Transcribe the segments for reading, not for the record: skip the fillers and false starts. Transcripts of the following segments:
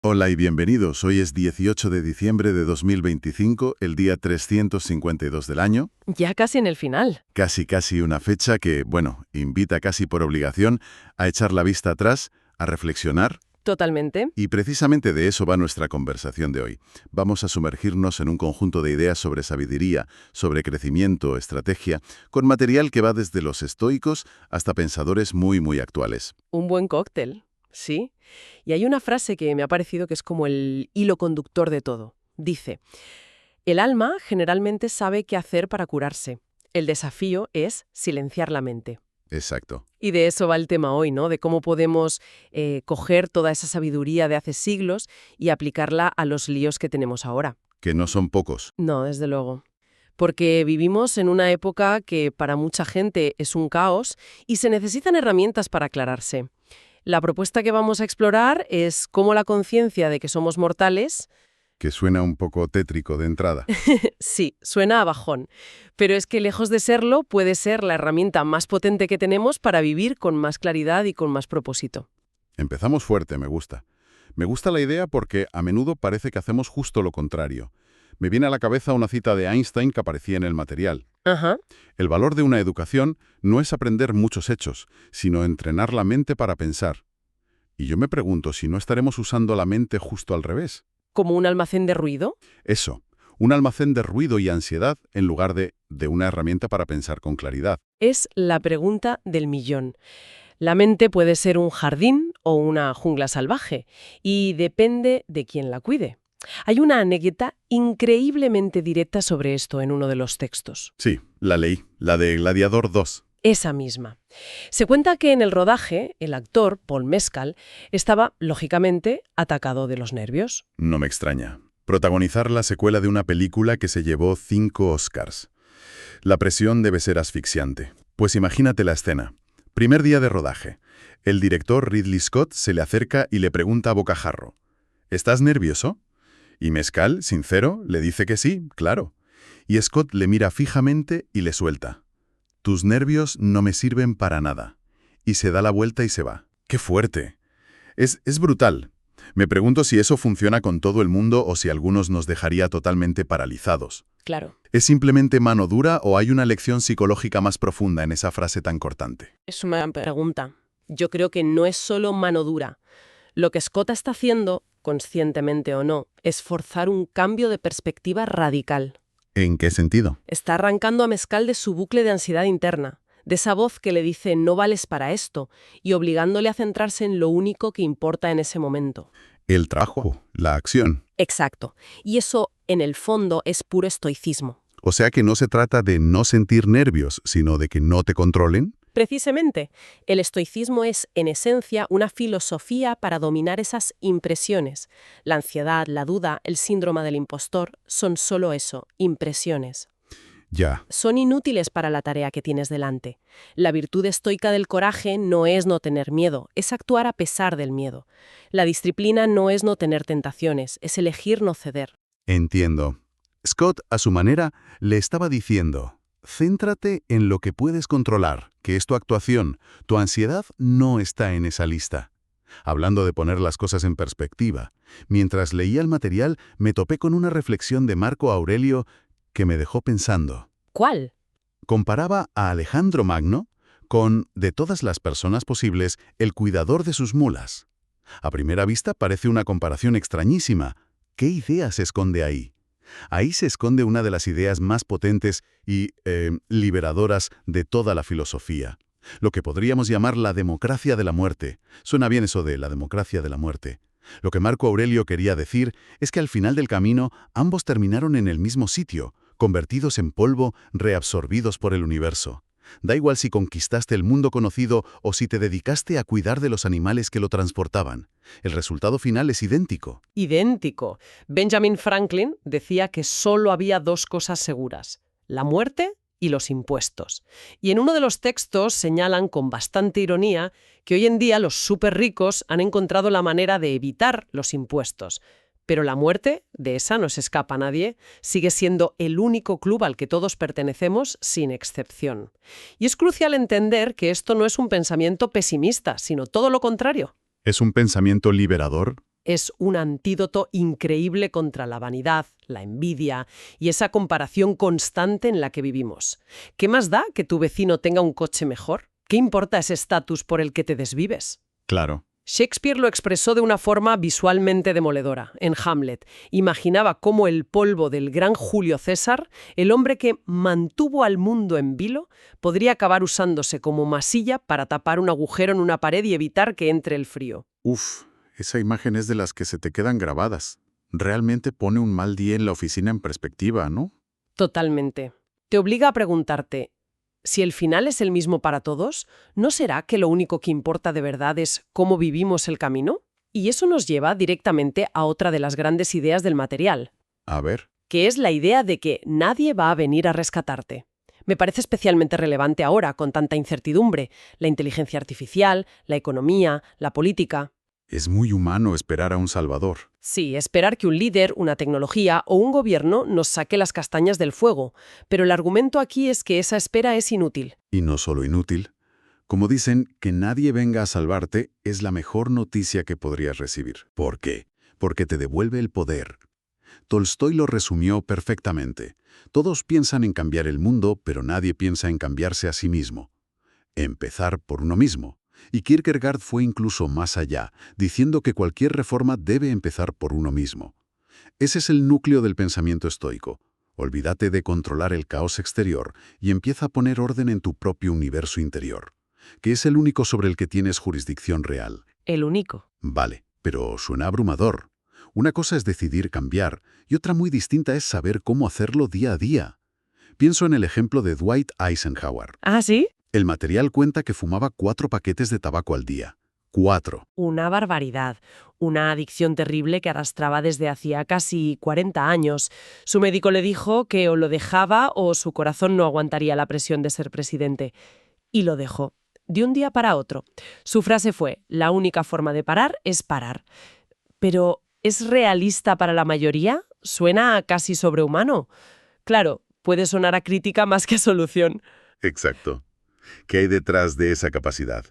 Hola y bienvenidos. Hoy es 18 de diciembre de 2025, el día 352 del año. Ya casi en el final. Casi una fecha que, bueno, invita casi por obligación a echar la vista atrás, a reflexionar. Totalmente. Y precisamente de eso va nuestra conversación de hoy. Vamos a sumergirnos en un conjunto de ideas sobre sabiduría, sobre crecimiento, estrategia, con material que va desde los estoicos hasta pensadores muy actuales. Un buen cóctel, sí. Y hay una frase que me ha parecido que es como el hilo conductor de todo. Dice, el alma generalmente sabe qué hacer para curarse. El desafío es silenciar la mente. Exacto. Y de eso va el tema hoy, ¿no? De cómo podemos coger toda esa sabiduría de hace siglos y aplicarla a los líos que tenemos ahora. Que no son pocos. No, desde luego. Porque vivimos en una época que para mucha gente es un caos y se necesitan herramientas para aclararse. La propuesta que vamos a explorar es cómo la conciencia de que somos mortales, Que suena un poco tétrico de entrada. sí, suena a bajón, pero es que lejos de serlo puede ser la herramienta más potente que tenemos para vivir con más claridad y con más propósito. Empezamos fuerte, me gusta. Me gusta la idea porque a menudo parece que hacemos justo lo contrario. Me viene a la cabeza una cita de Einstein que aparecía en el material. Ajá. El valor de una educación no es aprender muchos hechos, sino entrenar la mente para pensar. Y yo me pregunto si no estaremos usando la mente justo al revés. ¿Como un almacén de ruido? Eso, un almacén de ruido y ansiedad en lugar de una herramienta para pensar con claridad. Es la pregunta del millón. La mente puede ser un jardín o una jungla salvaje, y depende de quién la cuide. Hay una anécdota increíblemente directa sobre esto en uno de los textos. Sí, la leí, la de Gladiador 2. Esa misma. Se cuenta que en el rodaje, el actor, Paul Mescal, estaba, lógicamente, atacado de los nervios. No me extraña. Protagonizar la secuela de una película que se llevó 5 Oscars. La presión debe ser asfixiante. Pues imagínate la escena. Primer día de rodaje. El director Ridley Scott se le acerca y le pregunta a bocajarro, ¿estás nervioso? Y Mescal, sincero, le dice que sí, claro. Y Scott le mira fijamente y le suelta. Tus nervios no me sirven para nada. Y se da la vuelta y se va. ¡Qué fuerte! Es brutal. Me pregunto si eso funciona con todo el mundo o si algunos nos dejaría totalmente paralizados. Claro. ¿Es simplemente mano dura o hay una lección psicológica más profunda en esa frase tan cortante? Es una gran pregunta. Yo creo que no es solo mano dura. Lo que Scott está haciendo, conscientemente o no, es forzar un cambio de perspectiva radical. ¿En qué sentido? Está arrancando a Mescal de su bucle de ansiedad interna, de esa voz que le dice no vales para esto, y obligándole a centrarse en lo único que importa en ese momento. El trabajo, la acción. Exacto. Y eso, en el fondo, es puro estoicismo. O sea que no se trata de no sentir nervios, sino de que no te controlen. Precisamente, el estoicismo es, en esencia, una filosofía para dominar esas impresiones. La ansiedad, la duda, el síndrome del impostor son solo eso, impresiones. Ya, Son inútiles para la tarea que tienes delante. La virtud estoica del coraje no es no tener miedo, es actuar a pesar del miedo. La disciplina no es no tener tentaciones, es elegir no ceder. entiendo. Scott, a su manera, le estaba diciendo, céntrate en lo que puedes controlar, que es tu actuación. Tu ansiedad no está en esa lista. Hablando de poner las cosas en perspectiva, mientras leía el material me topé con una reflexión de Marco Aurelio que me dejó pensando. ¿Cuál? Comparaba a Alejandro Magno con, de todas las personas posibles, el cuidador de sus mulas. A primera vista parece una comparación extrañísima. ¿Qué idea se esconde ahí? Ahí se esconde una de las ideas más potentes y liberadoras de toda la filosofía. Lo que podríamos llamar la democracia de la muerte. Suena bien eso de la democracia de la muerte. Lo que Marco Aurelio quería decir es que al final del camino ambos terminaron en el mismo sitio, convertidos en polvo, reabsorbidos por el universo. Da igual si conquistaste el mundo conocido o si te dedicaste a cuidar de los animales que lo transportaban. El resultado final es idéntico. Idéntico. Benjamin Franklin decía que solo había dos cosas seguras: la muerte y los impuestos. Y en uno de los textos señalan con bastante ironía que hoy en día los súper ricos han encontrado la manera de evitar los impuestos. Pero la muerte, de esa no se escapa nadie, sigue siendo el único club al que todos pertenecemos sin excepción. Y es crucial entender que esto no es un pensamiento pesimista, sino todo lo contrario. Es un pensamiento liberador, Es un antídoto increíble contra la vanidad, la envidia y esa comparación constante en la que vivimos. ¿Qué más da que tu vecino tenga un coche mejor? ¿Qué importa ese estatus por el que te desvives? Claro. Shakespeare lo expresó de una forma visualmente demoledora, en Hamlet. Imaginaba cómo el polvo del gran Julio César, el hombre que mantuvo al mundo en vilo, podría acabar usándose como masilla para tapar un agujero en una pared y evitar que entre el frío. Uf, esa imagen es de las que se te quedan grabadas. Realmente pone un mal día en la oficina en perspectiva, ¿no? Totalmente. Te obliga a preguntarte, si el final es el mismo para todos, ¿no será que lo único que importa de verdad es cómo vivimos el camino? Y eso nos lleva directamente a otra de las grandes ideas del material, A ver. que es la idea de que nadie va a venir a rescatarte. Me parece especialmente relevante ahora, con tanta incertidumbre, la inteligencia artificial, la economía, la política. Es muy humano esperar a un salvador. Sí, esperar que un líder, una tecnología o un gobierno nos saque las castañas del fuego, pero el argumento aquí es que esa espera es inútil. Y no solo inútil. Como dicen, que nadie venga a salvarte es la mejor noticia que podrías recibir. ¿Por qué? Porque te devuelve el poder. Tolstoy lo resumió perfectamente. Todos piensan en cambiar el mundo, pero nadie piensa en cambiarse a sí mismo. Empezar por uno mismo. Y Kierkegaard fue incluso más allá, diciendo que cualquier reforma debe empezar por uno mismo. Ese es el núcleo del pensamiento estoico. Olvídate de controlar el caos exterior y empieza a poner orden en tu propio universo interior, que es el único sobre el que tienes jurisdicción real. El único. Vale, pero suena abrumador. Una cosa es decidir cambiar y otra muy distinta es saber cómo hacerlo día a día. Pienso en el ejemplo de Dwight Eisenhower. ¿Ah, sí? El material cuenta que fumaba 4 paquetes de tabaco al día. 4. Una barbaridad, una adicción terrible que arrastraba desde hacía casi 40 años. Su médico le dijo que o lo dejaba o su corazón no aguantaría la presión de ser presidente. Y lo dejó, de un día para otro. Su frase fue, la única forma de parar es parar. Pero, ¿es realista para la mayoría? Suena a casi sobrehumano. Claro, puede sonar a crítica más que a solución. Exacto. ¿Qué hay detrás de esa capacidad?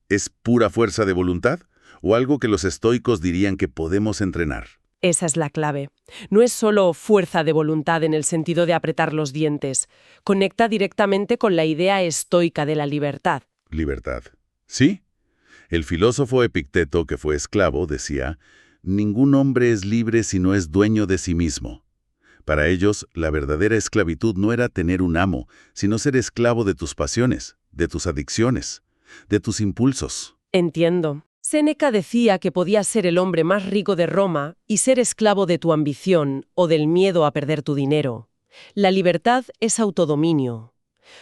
¿Es pura fuerza de voluntad o algo que los estoicos dirían que podemos entrenar? Esa es la clave. No es solo fuerza de voluntad en el sentido de apretar los dientes. Conecta directamente con la idea estoica de la libertad. Libertad. ¿Sí? El filósofo Epicteto, que fue esclavo, decía, «Ningún hombre es libre si no es dueño de sí mismo». Para ellos, la verdadera esclavitud no era tener un amo, sino ser esclavo de tus pasiones, de tus adicciones, de tus impulsos. Entiendo. Séneca decía que podías ser el hombre más rico de Roma y ser esclavo de tu ambición o del miedo a perder tu dinero. La libertad es autodominio.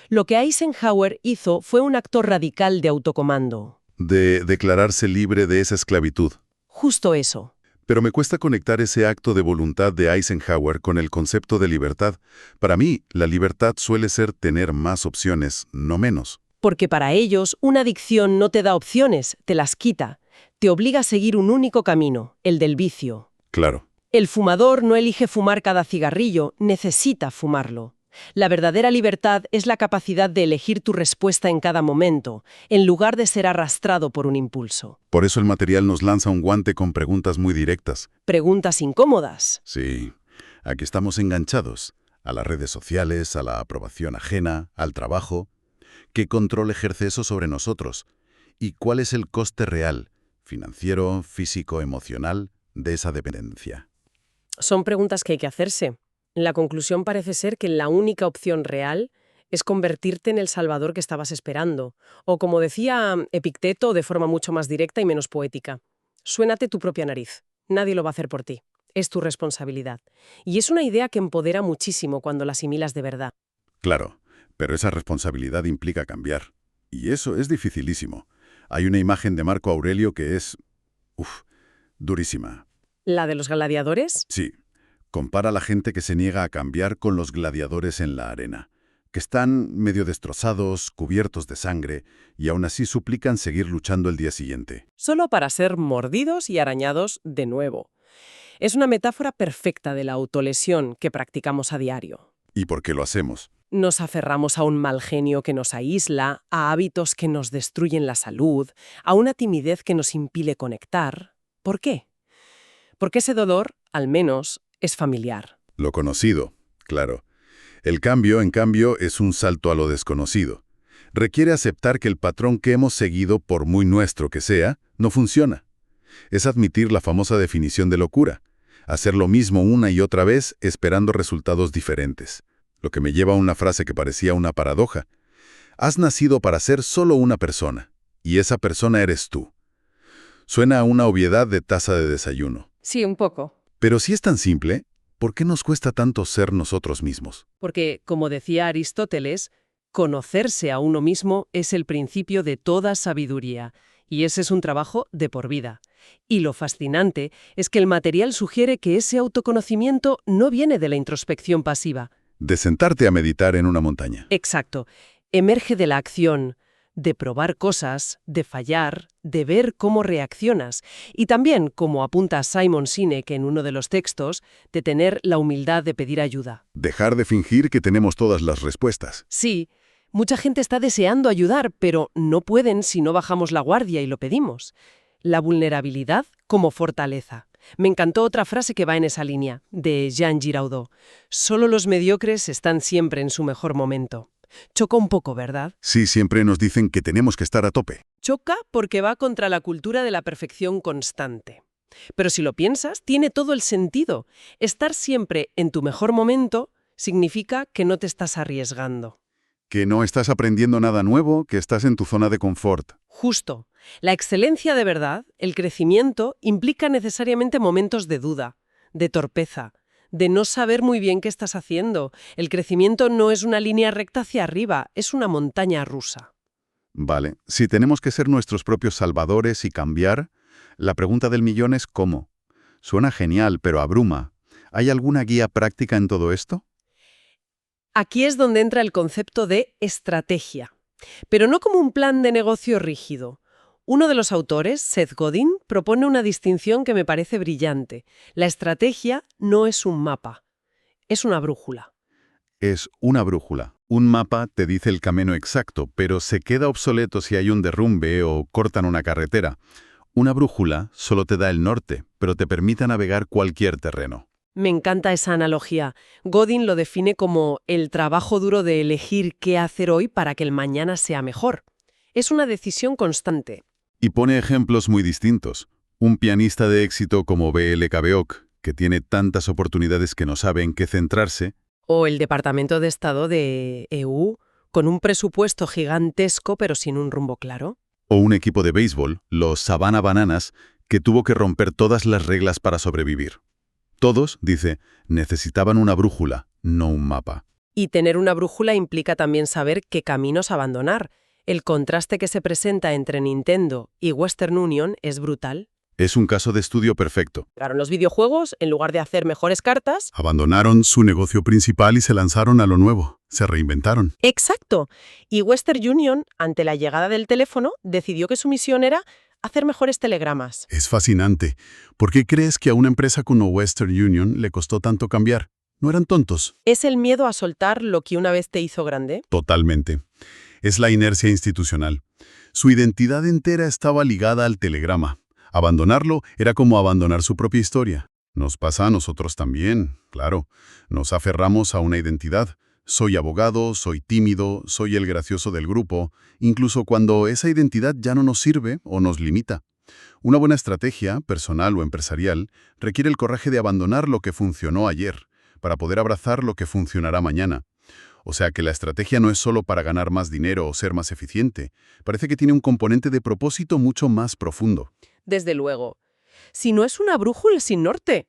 Lo que Eisenhower hizo fue un acto radical de autocomando. De declararse libre de esa esclavitud. Justo eso. Pero me cuesta conectar ese acto de voluntad de Eisenhower con el concepto de libertad. Para mí, la libertad suele ser tener más opciones, no menos. Porque para ellos, una adicción no te da opciones, te las quita. Te obliga a seguir un único camino, el del vicio. Claro. El fumador no elige fumar cada cigarrillo, necesita fumarlo. La verdadera libertad es la capacidad de elegir tu respuesta en cada momento, en lugar de ser arrastrado por un impulso. Por eso el material nos lanza un guante con preguntas muy directas. Preguntas incómodas. Sí, aquí estamos enganchados. A las redes sociales, a la aprobación ajena, al trabajo. ¿Qué control ejerce eso sobre nosotros? ¿Y cuál es el coste real, financiero, físico, emocional, de esa dependencia? Son preguntas que hay que hacerse. La conclusión parece ser que la única opción real es convertirte en el salvador que estabas esperando. O como decía Epicteto de forma mucho más directa y menos poética, suénate tu propia nariz. Nadie lo va a hacer por ti. Es tu responsabilidad. Y es una idea que empodera muchísimo cuando la asimilas de verdad. Claro, pero esa responsabilidad implica cambiar. Y eso es dificilísimo. Hay una imagen de Marco Aurelio que es... durísima. ¿La de los gladiadores? Sí. Compara a la gente que se niega a cambiar con los gladiadores en la arena, que están medio destrozados, cubiertos de sangre, y aún así suplican seguir luchando el día siguiente. Solo para ser mordidos y arañados de nuevo. Es una metáfora perfecta de la autolesión que practicamos a diario. ¿Y por qué lo hacemos? Nos aferramos a un mal genio que nos aísla, a hábitos que nos destruyen la salud, a una timidez que nos impide conectar. ¿Por qué? porque ese dolor, al menos, es familiar. Lo conocido, claro. El cambio, en cambio, es un salto a lo desconocido. Requiere aceptar que el patrón que hemos seguido, por muy nuestro que sea, no funciona. Es admitir la famosa definición de locura. Hacer lo mismo una y otra vez esperando resultados diferentes. Lo que me lleva a una frase que parecía una paradoja. Has nacido para ser solo una persona, y esa persona eres tú. Suena a una obviedad de taza de desayuno. Sí, un poco. Pero si es tan simple, ¿por qué nos cuesta tanto ser nosotros mismos? Porque, como decía Aristóteles, conocerse a uno mismo es el principio de toda sabiduría, y ese es un trabajo de por vida. Y lo fascinante es que el material sugiere que ese autoconocimiento no viene de la introspección pasiva. De sentarte a meditar en una montaña. Exacto. Emerge de la acción, de probar cosas, de fallar, de ver cómo reaccionas. Y también, como apunta Simon Sinek en uno de los textos, de tener la humildad de pedir ayuda. Dejar de fingir que tenemos todas las respuestas. Sí, mucha gente está deseando ayudar, pero no pueden si no bajamos la guardia y lo pedimos. La vulnerabilidad como fortaleza. Me encantó otra frase que va en esa línea, de Jean Giraudoux. Solo los mediocres están siempre en su mejor momento. Choca un poco, ¿verdad? Sí, siempre nos dicen que tenemos que estar a tope. Choca porque va contra la cultura de la perfección constante. Pero si lo piensas, tiene todo el sentido. Estar siempre en tu mejor momento significa que no te estás arriesgando. Que no estás aprendiendo nada nuevo, que estás en tu zona de confort. Justo. La excelencia de verdad, el crecimiento, implica necesariamente momentos de duda, de torpeza, de no saber muy bien qué estás haciendo. El crecimiento no es una línea recta hacia arriba, es una montaña rusa. Vale, si tenemos que ser nuestros propios salvadores y cambiar, la pregunta del millón es ¿cómo? Suena genial, pero abruma. ¿Hay alguna guía práctica en todo esto? Aquí es donde entra el concepto de estrategia, pero no como un plan de negocio rígido. Uno de los autores, Seth Godin, propone una distinción que me parece brillante. La estrategia no es un mapa, es una brújula. Es una brújula. Un mapa te dice el camino exacto, pero se queda obsoleto si hay un derrumbe o cortan una carretera. Una brújula solo te da el norte, pero te permite navegar cualquier terreno. Me encanta esa analogía. Godin lo define como el trabajo duro de elegir qué hacer hoy para que el mañana sea mejor. Es una decisión constante. Y pone ejemplos muy distintos. Un pianista de éxito como B.L. Cabeoc, que tiene tantas oportunidades que no sabe en qué centrarse, O el Departamento de Estado de EU, con un presupuesto gigantesco pero sin un rumbo claro. o un equipo de béisbol, los Savannah Bananas, que tuvo que romper todas las reglas para sobrevivir. Todos, dice, necesitaban una brújula, no un mapa. Y tener una brújula implica también saber qué caminos abandonar. El contraste que se presenta entre Nintendo y Western Union es brutal. Es un caso de estudio perfecto. Llegaron los videojuegos, en lugar de hacer mejores cartas. Abandonaron su negocio principal y se lanzaron a lo nuevo. Se reinventaron. ¡Exacto! Y Western Union, ante la llegada del teléfono, decidió que su misión era hacer mejores telegramas. Es fascinante. ¿Por qué crees que a una empresa como Western Union le costó tanto cambiar? ¿No eran tontos? ¿Es el miedo a soltar lo que una vez te hizo grande? Totalmente. Es la inercia institucional. Su identidad entera estaba ligada al telegrama. Abandonarlo era como abandonar su propia historia. Nos pasa a nosotros también, claro. Nos aferramos a una identidad. Soy abogado, soy tímido, soy el gracioso del grupo, incluso cuando esa identidad ya no nos sirve o nos limita. Una buena estrategia, personal o empresarial, requiere el coraje de abandonar lo que funcionó ayer, para poder abrazar lo que funcionará mañana. O sea que la estrategia no es solo para ganar más dinero o ser más eficiente. Parece que tiene un componente de propósito mucho más profundo. Desde luego. Si no es una brújula sin norte.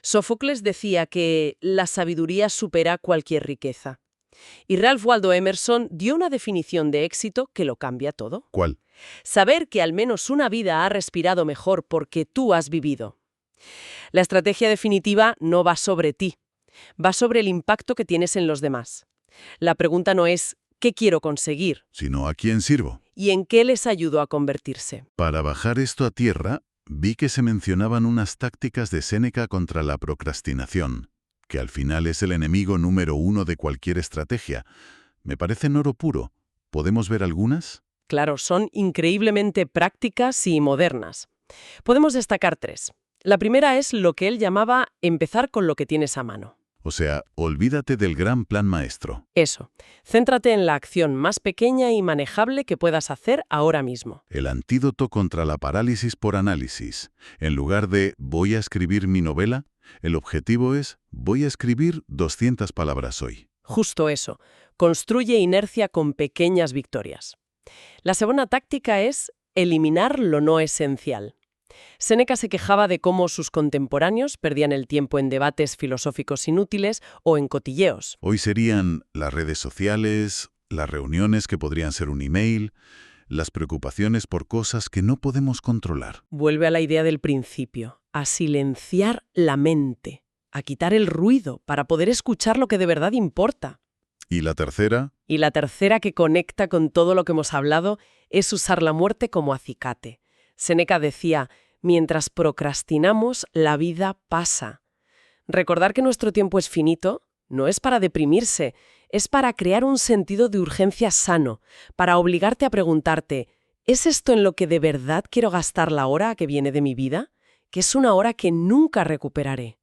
Sófocles decía que la sabiduría supera cualquier riqueza. Y Ralph Waldo Emerson dio una definición de éxito que lo cambia todo. ¿Cuál? Saber que al menos una vida ha respirado mejor porque tú has vivido. La estrategia definitiva no va sobre ti, va sobre el impacto que tienes en los demás. La pregunta no es ¿qué quiero conseguir? Sino ¿a quién sirvo? ¿Y en qué les ayudo a convertirse? Para bajar esto a tierra, vi que se mencionaban unas tácticas de Séneca contra la procrastinación, que al final es el enemigo número 1 de cualquier estrategia. Me parecen oro puro. ¿Podemos ver algunas? Claro, son increíblemente prácticas y modernas. Podemos destacar 3. La primera es lo que él llamaba empezar con lo que tienes a mano. O sea, olvídate del gran plan maestro. Eso, céntrate en la acción más pequeña y manejable que puedas hacer ahora mismo. El antídoto contra la parálisis por análisis. En lugar de voy a escribir mi novela, el objetivo es voy a escribir 200 palabras hoy. Justo eso, construye inercia con pequeñas victorias. La segunda táctica es eliminar lo no esencial. Séneca se quejaba de cómo sus contemporáneos perdían el tiempo en debates filosóficos inútiles o en cotilleos. Hoy serían las redes sociales, las reuniones que podrían ser un email, las preocupaciones por cosas que no podemos controlar. Vuelve a la idea del principio, a silenciar la mente, a quitar el ruido para poder escuchar lo que de verdad importa. ¿Y la tercera? Y la tercera, que conecta con todo lo que hemos hablado, es usar la muerte como acicate. Séneca decía, mientras procrastinamos, la vida pasa. Recordar que nuestro tiempo es finito no es para deprimirse, es para crear un sentido de urgencia sano, para obligarte a preguntarte, ¿es esto en lo que de verdad quiero gastar la hora que viene de mi vida? Que es una hora que nunca recuperaré.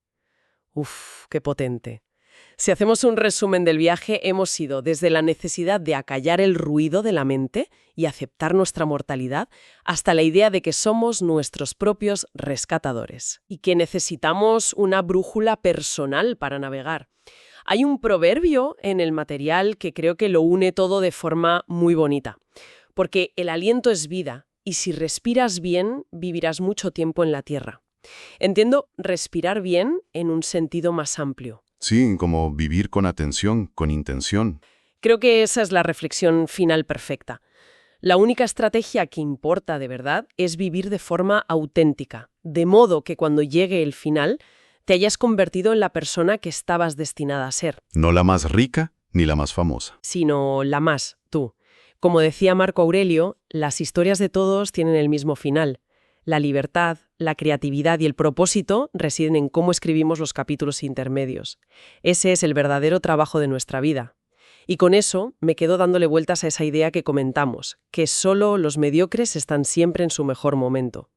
Uf, qué potente. Si hacemos un resumen del viaje, hemos ido desde la necesidad de acallar el ruido de la mente y aceptar nuestra mortalidad, hasta la idea de que somos nuestros propios rescatadores y que necesitamos una brújula personal para navegar. Hay un proverbio en el material que creo que lo une todo de forma muy bonita, porque el aliento es vida y si respiras bien, vivirás mucho tiempo en la tierra. Entiendo respirar bien en un sentido más amplio. Sí, como vivir con atención, con intención. Creo que esa es la reflexión final perfecta. La única estrategia que importa de verdad es vivir de forma auténtica, de modo que cuando llegue el final te hayas convertido en la persona que estabas destinada a ser. No la más rica ni la más famosa. Sino la más, tú. Como decía Marco Aurelio, las historias de todos tienen el mismo final. La libertad, la creatividad y el propósito residen en cómo escribimos los capítulos intermedios. Ese es el verdadero trabajo de nuestra vida. Y con eso me quedo dándole vueltas a esa idea que comentamos, que solo los mediocres están siempre en su mejor momento.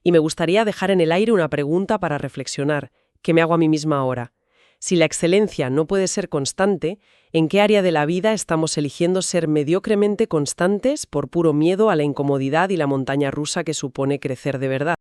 Y me gustaría dejar en el aire una pregunta para reflexionar, que me hago a mí misma ahora. Si la excelencia no puede ser constante, ¿en qué área de la vida estamos eligiendo ser mediocremente constantes por puro miedo a la incomodidad y la montaña rusa que supone crecer de verdad?